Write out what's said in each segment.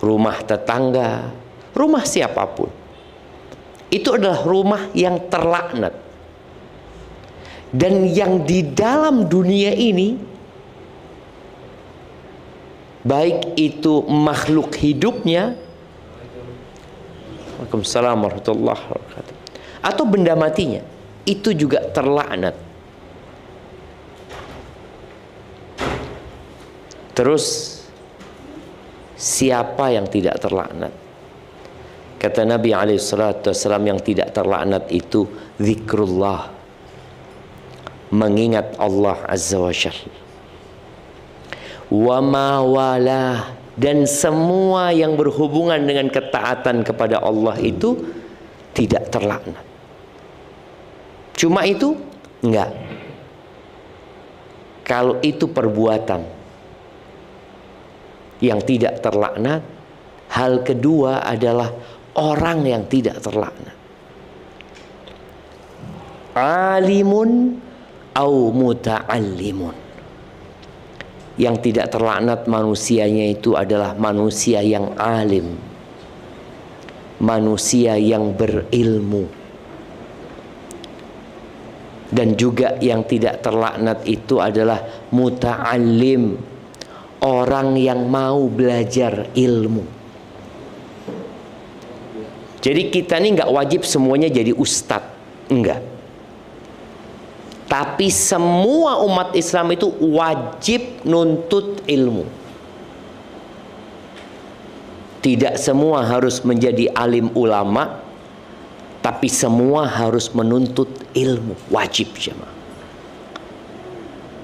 rumah tetangga, rumah siapapun. Itu adalah rumah yang terlaknat. Dan yang di dalam dunia ini, baik itu makhluk hidupnya, Waalaikumsalam warahmatullahi wabarakatuh, atau benda matinya, itu juga terlaknat. Terus siapa yang tidak terlaknat? Kata Nabi SAW, yang tidak terlaknat itu zikrullah, mengingat Allah Azza wa Jalla. Wa ma walah, dan semua yang berhubungan dengan ketaatan kepada Allah itu tidak terlaknat. Cuma itu? Enggak. Kalau itu perbuatan yang tidak terlaknat, hal kedua adalah orang yang tidak terlaknat. Alimun au muta'allimun. Yang tidak terlaknat manusianya itu adalah manusia yang alim, manusia yang berilmu. Dan juga yang tidak terlaknat itu adalah muta'allim, orang yang mau belajar ilmu. Jadi kita ini nggak wajib semuanya jadi ustadz, enggak. Tapi semua umat Islam itu wajib nuntut ilmu. Tidak semua harus menjadi alim ulama, tapi semua harus menuntut ilmu, wajib jemaah.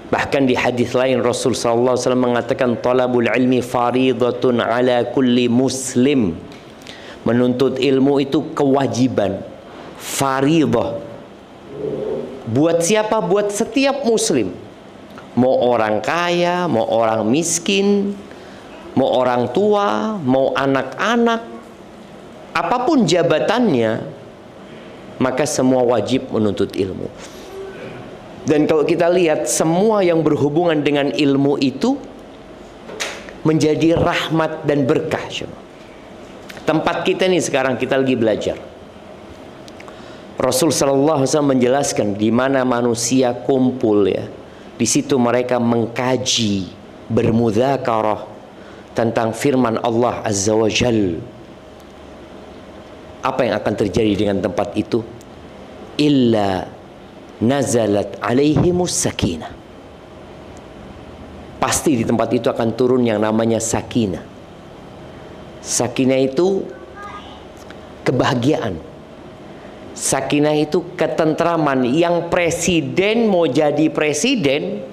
Bahkan di hadis lain Rasul sallallahu alaihi wasallam mengatakan talabul ilmi faridatun ala kulli muslim. Menuntut ilmu itu kewajiban, faridah. Buat siapa? Buat setiap muslim. Mau orang kaya, mau orang miskin, mau orang tua, mau anak-anak, apapun jabatannya, maka semua wajib menuntut ilmu. Dan kalau kita lihat, semua yang berhubungan dengan ilmu itu menjadi rahmat dan berkah. Tempat kita nih sekarang, kita lagi belajar. Rasul sallallahu alaihi wasallam menjelaskan di mana manusia kumpul ya. Di situ mereka mengkaji, bermudzakarah tentang firman Allah Azza wa Jalla. Apa yang akan terjadi dengan tempat itu? Illa nazalat alaihimus sakinah. Pasti di tempat itu akan turun yang namanya sakinah. Sakinah itu kebahagiaan. Sakinah itu ketentraman. Yang presiden mau jadi presiden,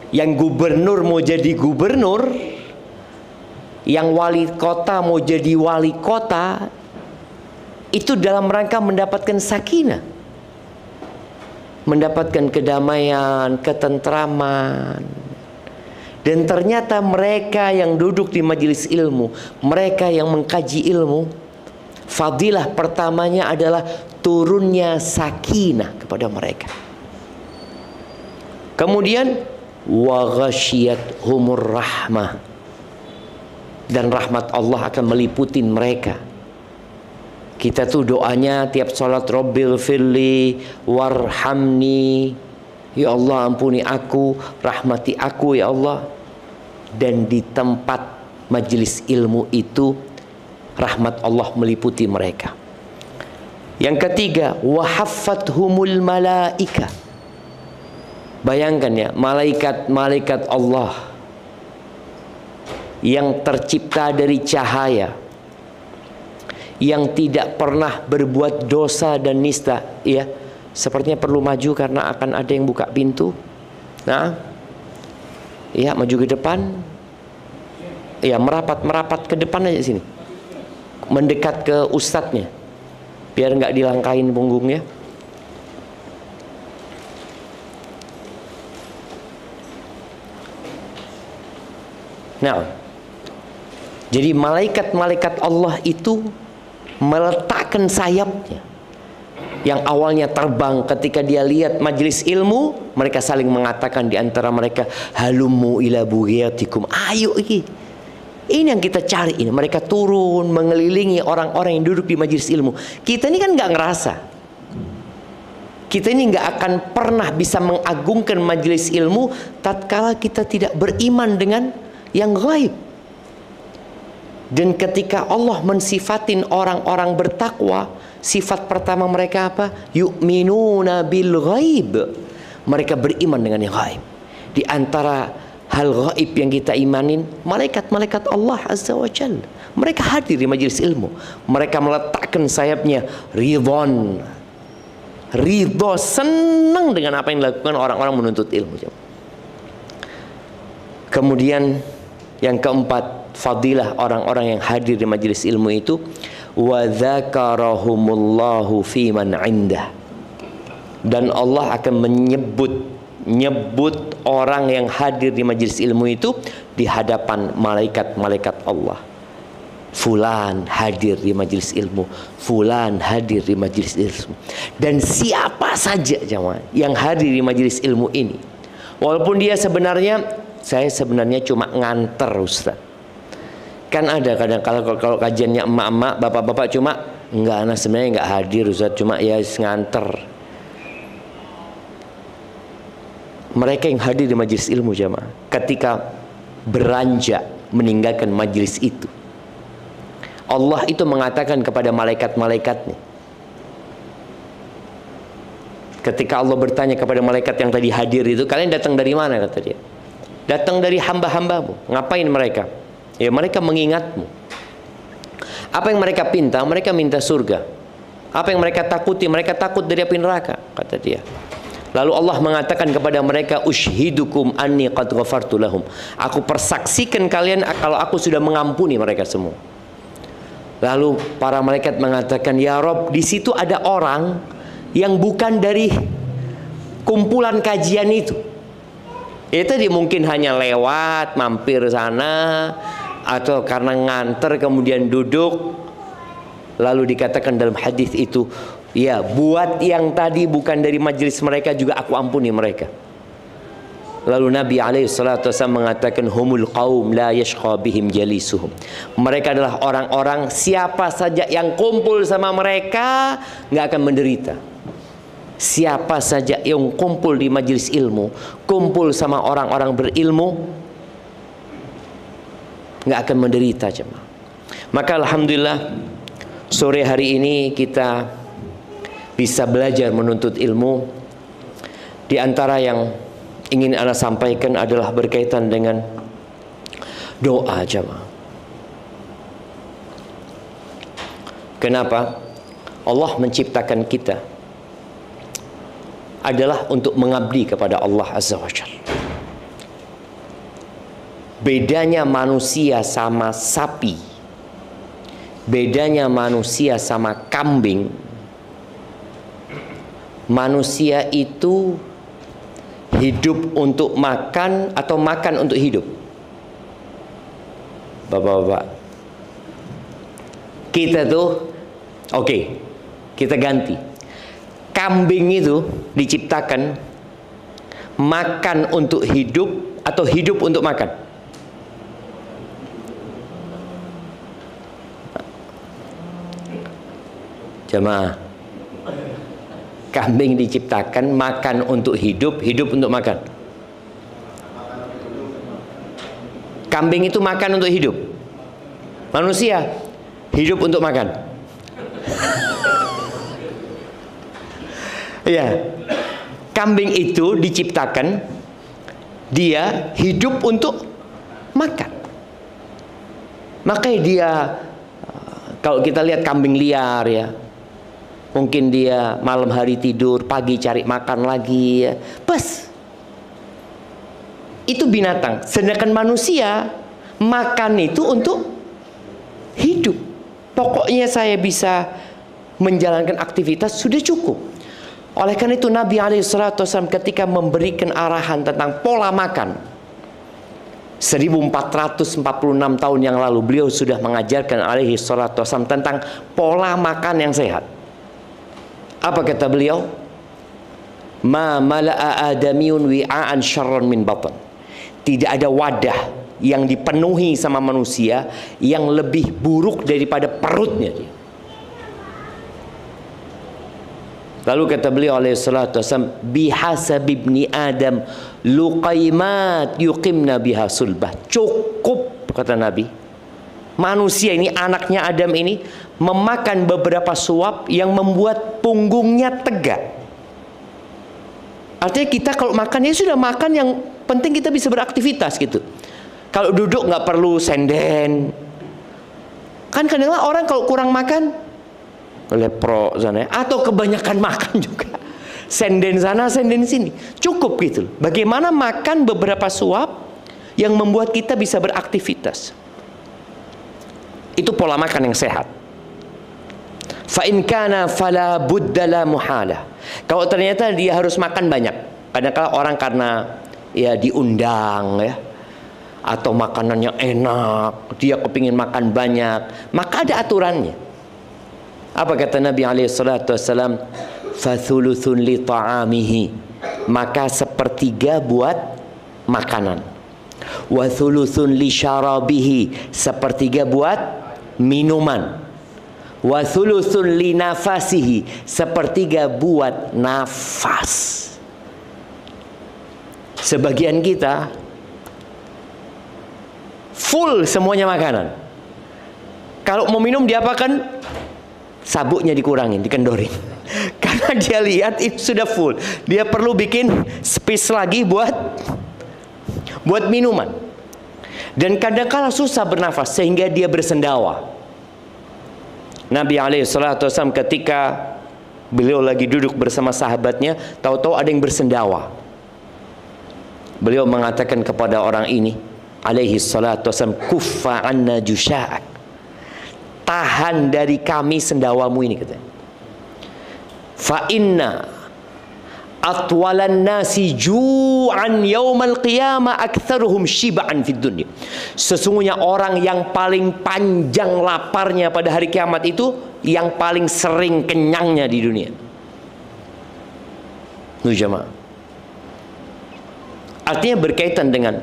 yang gubernur mau jadi gubernur, yang wali kota mau jadi wali kota, itu dalam rangka mendapatkan sakinah, mendapatkan kedamaian, ketentraman. Dan ternyata mereka yang duduk di majelis ilmu, mereka yang mengkaji ilmu, fadilah pertamanya adalah turunnya sakinah kepada mereka. Kemudian wa ghasyiyathumur rahmah, dan rahmat Allah akan meliputin mereka. Kita tuh doanya tiap sholat, Rabbil firli warhamni, ya Allah ampuni aku, rahmati aku ya Allah. Dan di tempat majelis ilmu itu rahmat Allah meliputi mereka. Yang ketiga, wahaffathumul malaika. Bayangkan ya, malaikat-malaikat Allah yang tercipta dari cahaya, yang tidak pernah berbuat dosa dan nista, ya, sepertinya perlu maju karena akan ada yang buka pintu. Nah, ya, maju ke depan. Ya, merapat ke depan aja sini, mendekat ke ustadznya, biar nggak dilangkain punggungnya. Nah, jadi malaikat-malaikat Allah itu meletakkan sayapnya. Yang awalnya terbang ketika dia lihat majelis ilmu, mereka saling mengatakan di antara mereka, halummu ila bughiyatikum, ayo iki, Ini yang kita cari ini. Mereka turun mengelilingi orang-orang yang duduk di majelis ilmu. Kita ini kan nggak ngerasa. Kita ini nggak akan pernah bisa mengagungkan majelis ilmu tatkala kita tidak beriman dengan yang gaib. Dan ketika Allah mensifatin orang-orang bertakwa, sifat pertama mereka apa? Yu'minuna bil ghaib. Mereka beriman dengan yang gaib. Di antara hal gaib yang kita imanin, malaikat-malaikat Allah Azza wa Jalla. Mereka hadir di majelis ilmu. Mereka meletakkan sayapnya ridhon. Ridho, senang dengan apa yang dilakukan orang-orang menuntut ilmu. Kemudian yang keempat, fadilah orang-orang yang hadir di majelis ilmu itu, wa dzakarahumullahu fi man 'indah. Dan Allah akan menyebut orang yang hadir di majelis ilmu itu di hadapan malaikat-malaikat Allah. Fulan hadir di majelis ilmu, fulan hadir di majelis ilmu. Dan siapa saja jemaah yang hadir di majelis ilmu ini, walaupun dia sebenarnya, saya sebenarnya cuma nganter Ustaz. Kan ada kadang kalau kajiannya emak-emak, bapak-bapak cuma enggak, anak sebenarnya enggak hadir Ustaz, cuma ya nganter. Mereka yang hadir di majelis ilmu jemaah, ketika beranjak meninggalkan majelis itu, Allah itu mengatakan kepada malaikat-malaikatnya. Ketika Allah bertanya kepada malaikat yang tadi hadir itu, kalian datang dari mana, kata dia. Datang dari hamba-hambamu. Ngapain mereka? Ya mereka mengingatmu. Apa yang mereka pinta? Mereka minta surga. Apa yang mereka takuti? Mereka takut dari api neraka, kata dia. Lalu Allah mengatakan kepada mereka, Ushhidukum anni qad ghafartu lahum. Aku persaksikan kalian kalau aku sudah mengampuni mereka semua. Lalu para malaikat mengatakan, ya Rob, di situ ada orang yang bukan dari kumpulan kajian itu. Itu dia mungkin hanya lewat, mampir sana, atau karena nganter kemudian duduk. Lalu dikatakan dalam hadis itu, ya buat yang tadi bukan dari majelis mereka juga aku ampuni mereka. Lalu Nabi SAW mengatakan, humul qaum la yashqa bihim jalisuhum. Mereka adalah orang-orang, siapa saja yang kumpul sama mereka nggak akan menderita. Siapa saja yang kumpul di majelis ilmu, kumpul sama orang-orang berilmu, nggak akan menderita jemaah. Maka alhamdulillah sore hari ini kita bisa belajar menuntut ilmu. Di antara yang ingin ana sampaikan adalah berkaitan dengan doa jemaah. Kenapa? Allah menciptakan kita adalah untuk mengabdi kepada Allah Azza wa Jalla. Bedanya manusia sama sapi, bedanya manusia sama kambing, manusia itu hidup untuk makan atau makan untuk hidup. Bapak-bapak, kita tuh oke, kita ganti. Kambing itu diciptakan makan untuk hidup atau hidup untuk makan? Jemaah, kambing diciptakan makan untuk hidup, hidup untuk makan. Kambing itu makan untuk hidup. Manusia hidup untuk makan. Ya, kambing itu diciptakan dia hidup untuk makan. Makanya dia, kalau kita lihat kambing liar ya, mungkin dia malam hari tidur, pagi cari makan lagi ya. Bas. Itu binatang. Sedangkan manusia makan itu untuk hidup. Pokoknya saya bisa menjalankan aktivitas sudah cukup. Oleh karena itu Nabi SAW ketika memberikan arahan tentang pola makan 1446 tahun yang lalu, beliau sudah mengajarkan SAW tentang pola makan yang sehat. Apa kata beliau? Ma mala'a adamiyun wi'aan syarran min batan. Tidak ada wadah yang dipenuhi sama manusia yang lebih buruk daripada perutnya dia. Lalu kata beliau alaihi salatu wasallam, bihasab ibni Adam luqaimat yuqimna biha sulbah. Cukup, kata Nabi, manusia ini, anaknya Adam ini, memakan beberapa suap yang membuat punggungnya tegak. Artinya kita kalau makan, ya sudah makan, yang penting kita bisa beraktivitas gitu. Kalau duduk nggak perlu senden. Kan kadang-kadang orang kalau kurang makan lepro sana, atau kebanyakan makan juga, senden sana senden sini, cukup gitu. Bagaimana makan beberapa suap yang membuat kita bisa beraktivitas. Itu pola makan yang sehat. Fa in kana fala budda la muhala. Kalau ternyata dia harus makan banyak, kadang-kadang orang karena ya diundang ya, atau makanannya enak, dia kepingin makan banyak, maka ada aturannya. Apa kata Nabi SAW? Fathuluthun li ta'amihi, maka sepertiga buat makanan. Wa thuluthun li syarabihi, sepertiga buat minuman. Wa thuluthun li nafasihi, sepertiga buat nafas. Sebagian kita full semuanya makanan. Kalau mau minum diapakan? Sabuknya dikurangin, dikendorin. Karena dia lihat itu sudah full. Dia perlu bikin space lagi buat minuman. Dan kadang-kala susah bernafas sehingga dia bersendawa. Nabi SAW ketika beliau lagi duduk bersama sahabatnya, tahu-tahu ada yang bersendawa. Beliau mengatakan kepada orang ini, SAW, kuffa anna jusha'ak, tahan dari kami sendawamu ini, katanya. Fa inna atwalan nasi ju'an yaumal qiyamah aktsaruhum shib'an fid dunya. Sesungguhnya orang yang paling panjang laparnya pada hari kiamat itu yang paling sering kenyangnya di dunia. Jamaah. Artinya berkaitan dengan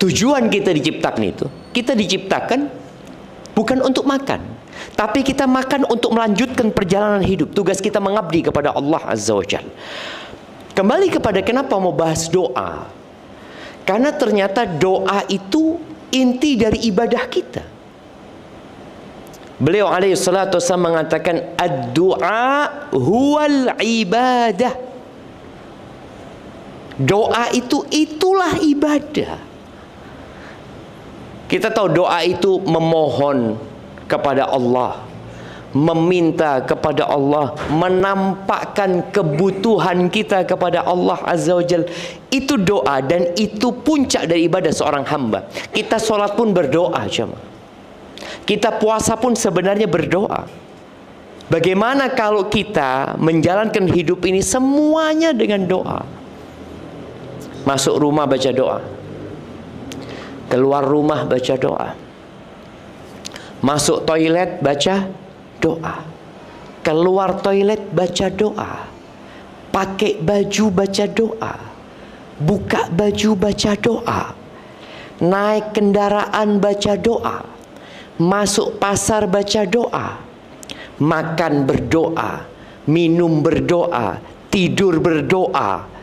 tujuan kita diciptakan itu. Kita diciptakan bukan untuk makan, tapi kita makan untuk melanjutkan perjalanan hidup. Tugas kita mengabdi kepada Allah Azza wa Jalla. Kembali kepada kenapa mau bahas doa. Karena ternyata doa itu inti dari ibadah kita. Beliau alaihi salatu wasallam mengatakan, ad-du'a huwal ibadah. Doa itulah ibadah. Kita tahu doa itu memohon kepada Allah, meminta kepada Allah, menampakkan kebutuhan kita kepada Allah Azza wa Jalla. Itu doa, dan itu puncak dari ibadah seorang hamba. Kita sholat pun berdoa, jemaah. Kita puasa pun sebenarnya berdoa. Bagaimana kalau kita menjalankan hidup ini semuanya dengan doa? Masuk rumah baca doa, keluar rumah baca doa, masuk toilet baca doa, keluar toilet baca doa, pakai baju baca doa, buka baju baca doa, naik kendaraan baca doa, masuk pasar baca doa, makan berdoa, minum berdoa, tidur berdoa,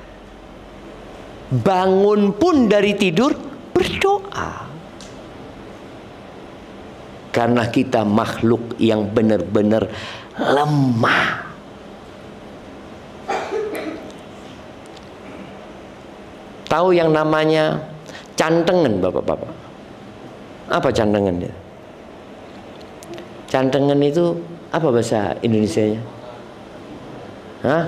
bangun pun dari tidur berdoa. Karena kita makhluk yang benar-benar lemah. Tahu yang namanya cantengan, bapak-bapak? Apa cantengan dia? Cantengan itu apa bahasa Indonesianya? Hah?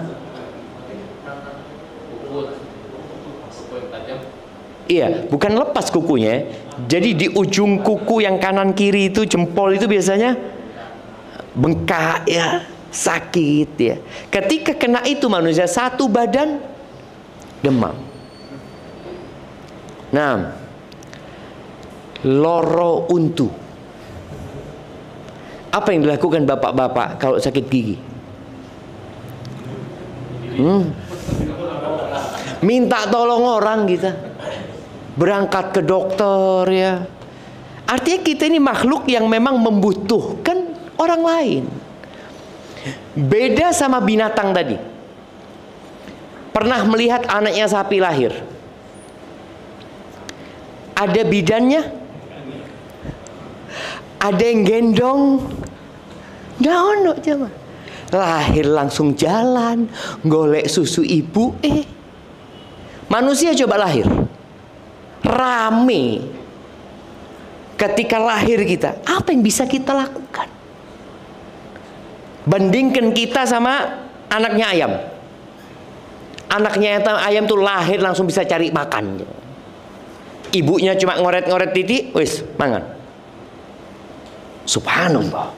Iya, bukan lepas kukunya. Jadi di ujung kuku yang kanan kiri itu, jempol itu biasanya bengkak ya, sakit ya. Ketika kena itu manusia satu badan demam. Nah, loro untu. Apa yang dilakukan bapak-bapak kalau sakit gigi? Minta tolong orang kita. berangkat ke dokter ya. Artinya kita ini makhluk yang memang membutuhkan orang lain. Beda sama binatang tadi. Pernah melihat anaknya sapi lahir? Ada bidannya? Ada yang gendong? Nggak ono coba. Lahir langsung jalan, golek susu ibu. Manusia coba lahir, rame. Ketika lahir kita, apa yang bisa kita lakukan? Bandingkan kita sama anaknya ayam. Anaknya ayam tuh lahir langsung bisa cari makan. Ibunya cuma ngoret-ngoret titik, wis mangan. Subhanallah.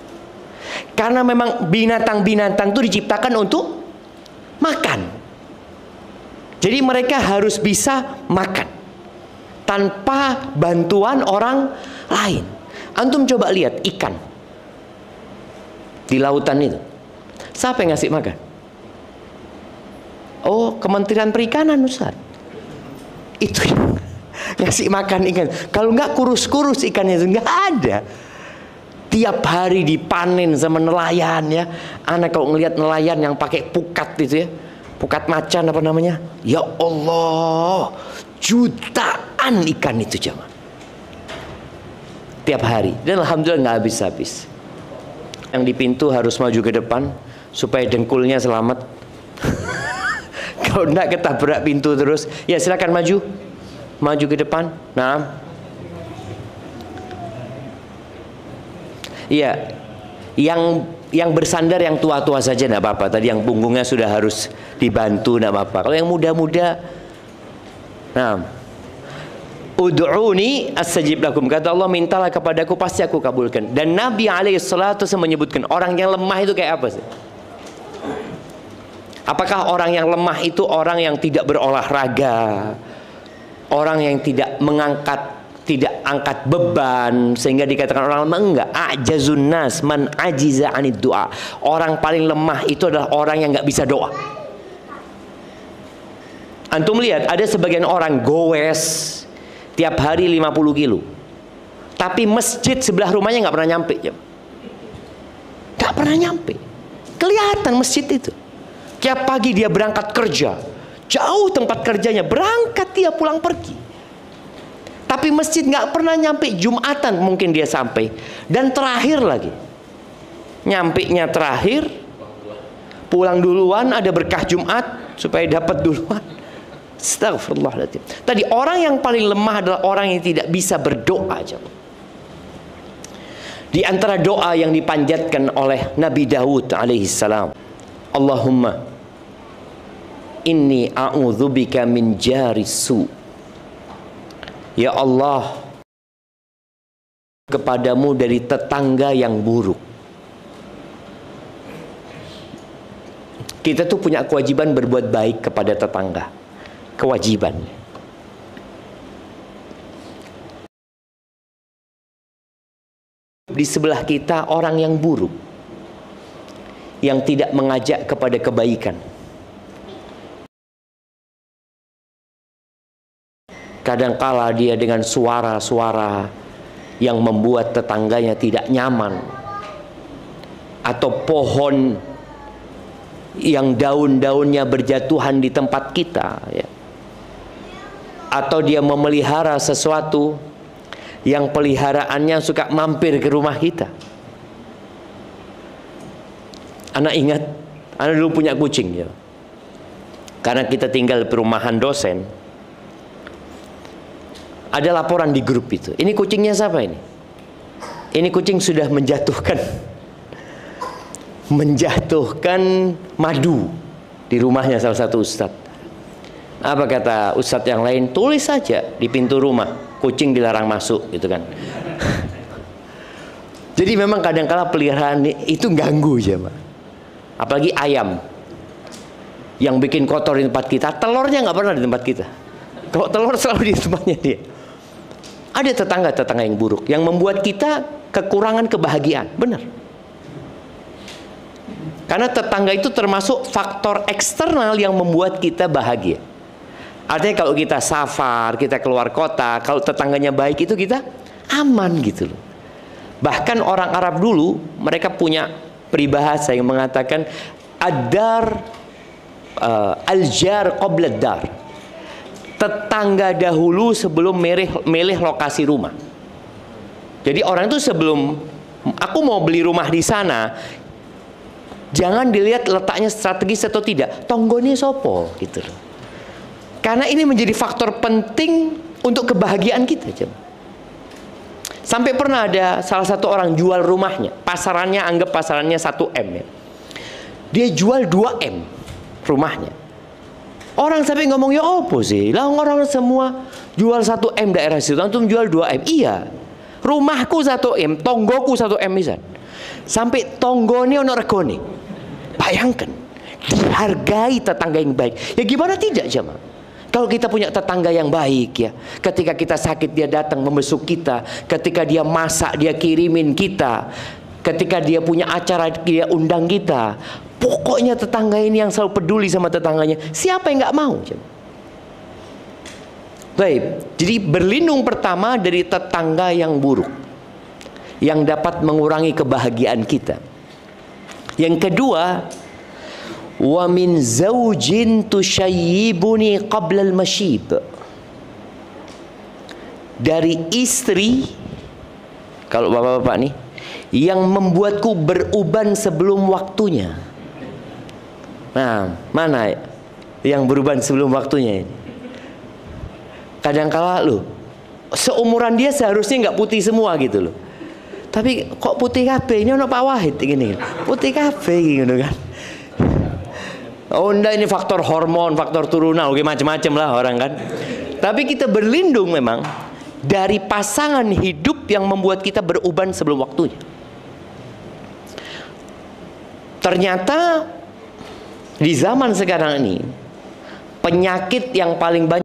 Karena memang binatang-binatang itu diciptakan untuk makan. Jadi mereka harus bisa makan tanpa bantuan orang lain. Antum coba lihat ikan di lautan itu. Siapa yang ngasih makan? Oh, Kementerian Perikanan, Ustaz. Itu yang ngasih makan ikan. Kalau nggak kurus-kurus ikannya itu nggak ada. Tiap hari dipanen sama nelayan ya. Anak kalau ngelihat nelayan yang pakai pukat itu ya, pukat macan apa namanya? Ya Allah, jutaan ikan itu jangan. Tiap hari. Dan alhamdulillah nggak habis-habis. Yang di pintu harus maju ke depan supaya dengkulnya selamat. Kalau enggak ketabrak pintu terus. Ya silakan maju. Maju ke depan. Nah. Iya. Yang bersandar yang tua-tua saja enggak apa-apa. Tadi yang punggungnya sudah harus dibantu enggak apa-apa. Kalau yang muda-muda, nah. Ud'uni astajib lakum. Kata Allah, mintalah kepadaku pasti aku kabulkan. Dan Nabi alaihissalatu menyebutkan orang yang lemah itu kayak apa sih? Apakah orang yang lemah itu orang yang tidak berolahraga, orang yang tidak angkat beban sehingga dikatakan orang lemah? Enggak. Ajazun nas man ajiza anid doa. Orang paling lemah itu adalah orang yang nggak bisa doa. Antum lihat ada sebagian orang goes tiap hari 50 kilo, tapi masjid sebelah rumahnya nggak pernah nyampe. Nggak pernah nyampe. Kelihatan masjid itu. Tiap pagi dia berangkat kerja, jauh tempat kerjanya, berangkat dia pulang pergi. Tapi masjid nggak pernah nyampe. Jumatan mungkin dia sampai. Dan terakhir lagi, nyampe-nya terakhir, pulang duluan, ada berkah Jumat supaya dapat duluan. Astagfirullahaladzim. Tadi orang yang paling lemah adalah orang yang tidak bisa berdoa. Di antara doa yang dipanjatkan oleh Nabi Daud alaihissalam, Allahumma inni a'udzubika min jarisu. Ya Allah, kepadamu dari tetangga yang buruk. Kita tuh punya kewajiban berbuat baik kepada tetangga. Kewajiban. Di sebelah kita orang yang buruk, yang tidak mengajak kepada kebaikan. Kadangkala dia dengan suara-suara yang membuat tetangganya tidak nyaman, atau pohon yang daun-daunnya berjatuhan di tempat kita ya. Atau dia memelihara sesuatu yang peliharaannya suka mampir ke rumah kita. Anak ingat, anak dulu punya kucing ya. Karena kita tinggal di perumahan dosen, ada laporan di grup itu. Ini kucingnya siapa ini? Ini kucing sudah menjatuhkan madu di rumahnya salah satu ustadz. Apa kata ustadz yang lain? Tulis saja di pintu rumah, kucing dilarang masuk, gitu kan. Jadi memang kadang-kala peliharaan itu ganggu ya, Pak. Apalagi ayam yang bikin kotor di tempat kita, telurnya nggak pernah di tempat kita. Kalau telur selalu di tempatnya dia. Ada tetangga-tetangga yang buruk yang membuat kita kekurangan kebahagiaan, benar. Karena tetangga itu termasuk faktor eksternal yang membuat kita bahagia. Artinya kalau kita safar, kita keluar kota, kalau tetangganya baik itu kita aman gitu loh. Bahkan orang Arab dulu mereka punya peribahasa yang mengatakan ad-dar al-jar qabla ad-dar. Tetangga dahulu sebelum milih lokasi rumah. Jadi orang itu sebelum aku mau beli rumah di sana, jangan dilihat letaknya strategis atau tidak, tonggone sopo gitu loh. Karena ini menjadi faktor penting untuk kebahagiaan kita. Sampai pernah ada salah satu orang jual rumahnya, pasarannya anggap pasarannya 1M ya. Dia jual 2M rumahnya. Orang sampai ngomong, ya apa sih? Lah orang semua jual 1M daerah situ, antum jual 2M. Iya. Rumahku 1M, tonggoku 1M misal. Sampai tonggone ono regone. Bayangkan, dihargai tetangga yang baik. Ya gimana tidak jemaah? Kalau kita punya tetangga yang baik ya, ketika kita sakit dia datang membesuk kita, ketika dia masak dia kirimin kita, ketika dia punya acara dia undang kita. Pokoknya tetangga ini yang selalu peduli sama tetangganya. Siapa yang nggak mau? Baik, jadi berlindung pertama dari tetangga yang buruk, yang dapat mengurangi kebahagiaan kita. Yang kedua, wa min zaujin tushayyibuni qabla al-mashib. Dari istri, kalau bapak-bapak nih, yang membuatku beruban sebelum waktunya. Nah, mana yang beruban sebelum waktunya ini? Kadangkala loh, seumuran dia seharusnya nggak putih semua gitu loh. Tapi kok putih kabeh, ini ono Pak Wahid gini. Putih kabeh gitu kan. Oh enggak, ini faktor hormon, faktor turunan, oke macam-macam lah orang kan. Tapi kita berlindung memang dari pasangan hidup yang membuat kita beruban sebelum waktunya. Ternyata di zaman sekarang ini penyakit yang paling banyak